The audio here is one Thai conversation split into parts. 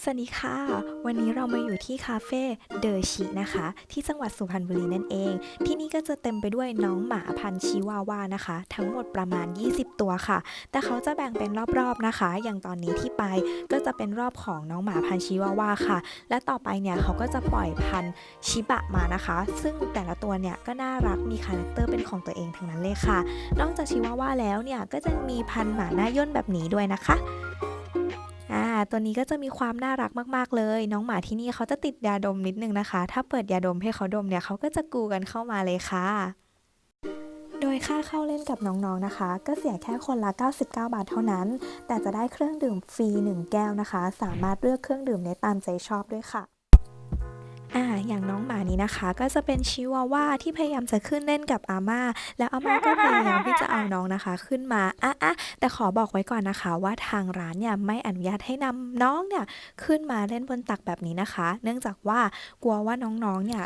สวัสดีค่ะวันนี้เรามาอยู่ที่คาเฟ่เดอชินะคะที่จังหวัดสุพรรณบุรีนั่นเองที่นี่ก็จะเต็มไปด้วยน้องหมาพันธุ์ชิวาวานะคะทั้งหมดประมาณ20ตัวค่ะแต่เขาจะแบ่งเป็นรอบๆนะคะอย่างตอนนี้ที่ไปก็จะเป็นรอบของน้องหมาพันธุ์ชิวาวาค่ะและต่อไปเนี่ยเขาก็จะปล่อยพันธุ์ชิบะมานะคะซึ่งแต่ละตัวเนี่ยก็น่ารักมีคาแรคเตอร์เป็นของตัวเองทั้งนั้นเลยค่ะนอกจากชิวาวาแล้วเนี่ยก็จะมีพันธุ์หมาหน้าย่นแบบนี้ด้วยนะคะตัวนี้ก็จะมีความน่ารักมากๆเลยน้องหมาที่นี่เขาจะติดยาดมนิดนึงนะคะถ้าเปิดยาดมให้เขาดมเนี่ยเขาก็จะกรูกันเข้ามาเลยค่ะโดยค่าเข้าเล่นกับน้องๆนะคะก็เสียแค่คนละ99 บาทเท่านั้นแต่จะได้เครื่องดื่มฟรี1แก้วนะคะสามารถเลือกเครื่องดื่มได้ตามใจชอบด้วยค่ะอย่างน้องหมานี้นะคะก็จะเป็นชิวาว่าที่พยายามจะขึ้นเล่นกับอาม่าแล้วอาม่าก็พยายามที่จะเอาน้องนะคะขึ้นมาแต่ขอบอกไว้ก่อนนะคะว่าทางร้านเนี่ยไม่อนุญาตให้นำน้องเนี่ยขึ้นมาเล่นบนตักแบบนี้นะคะเนื่องจากว่ากลัวว่าน้องๆเนี่ย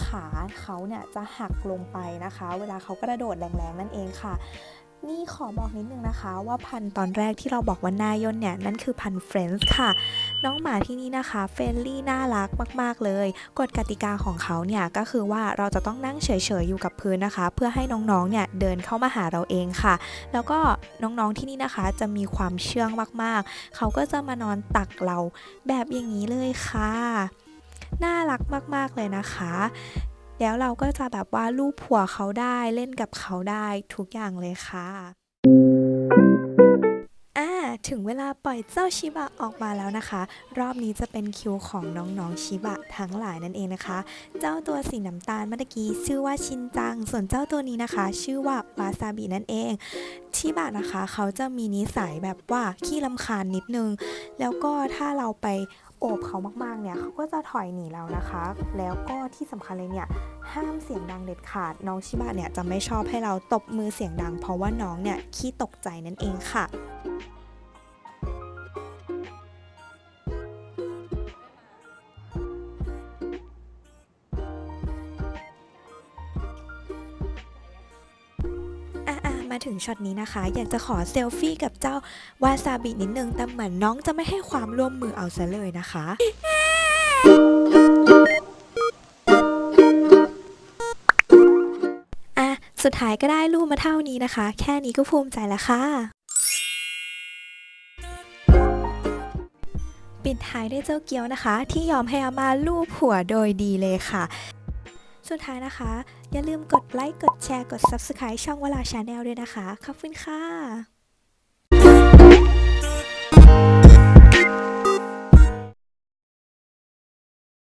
ขาเขาเนี่ยจะหักลงไปนะคะเวลาเขากระโดดแรงๆนั่นเองค่ะนี่ขอบอกนิดนึงนะคะว่าพันธุ์ตอนแรกที่เราบอกว่านายนเนี่ยนั่นคือพันธุ์เฟรนช์ค่ะน้องหมาที่นี่นะคะเฟรนลี่น่ารักมากๆเลยกฎกติกาของเขาเนี่ยก็คือว่าเราจะต้องนั่งเฉยๆอยู่กับพื้นนะคะเพื่อให้น้องๆเนี่ยเดินเข้ามาหาเราเองค่ะแล้วก็น้องๆที่นี่นะคะจะมีความเชื่องมากๆเขาก็จะมานอนตักเราแบบอย่างนี้เลยค่ะน่ารักมากๆเลยนะคะแล้วเราก็จะแบบว่าลูบหัวเขาได้เล่นกับเขาได้ทุกอย่างเลยค่ะถึงเวลาปล่อยเจ้าชิบะออกมาแล้วนะคะรอบนี้จะเป็นคิวของน้องๆชิบะทั้งหลายนั่นเองนะคะเจ้าตัวสีน้ำตาลเมื่อกี้ชื่อว่าชินจังส่วนเจ้าตัวนี้นะคะชื่อว่าวาซาบินั่นเองชิบะนะคะเขาจะมีนิสัยแบบว่าขี้รำคาญนิดนึงแล้วก็ถ้าเราไปโอบเขามากๆเนี่ยเขาก็จะถอยหนีเรานะคะแล้วก็ที่สำคัญเลยเนี่ยห้ามเสียงดังเด็ดขาดน้องชิบะเนี่ยจะไม่ชอบให้เราตบมือเสียงดังเพราะว่าน้องเนี่ยขี้ตกใจนั่นเองค่ะมาถึงช็อตนี้นะคะอยากจะขอเซลฟี่กับเจ้าวาซาบินิดนึงแต่เหมือนน้องจะไม่ให้ความร่วมมือเอาซะเลยนะคะสุดท้ายก็ได้รูปมาเท่านี้นะคะแค่นี้ก็ภูมิใจแล้วค่ะปิดท้ายด้วยเจ้าเกียวนะคะที่ยอมให้อาม่าลูบหัวโดยดีเลยค่ะสุดท้ายนะคะอย่าลืมกดไลค์กดแชร์กด Subscribe ช่องวลาชาแนลด้วยนะคะขอบคุณค่ะ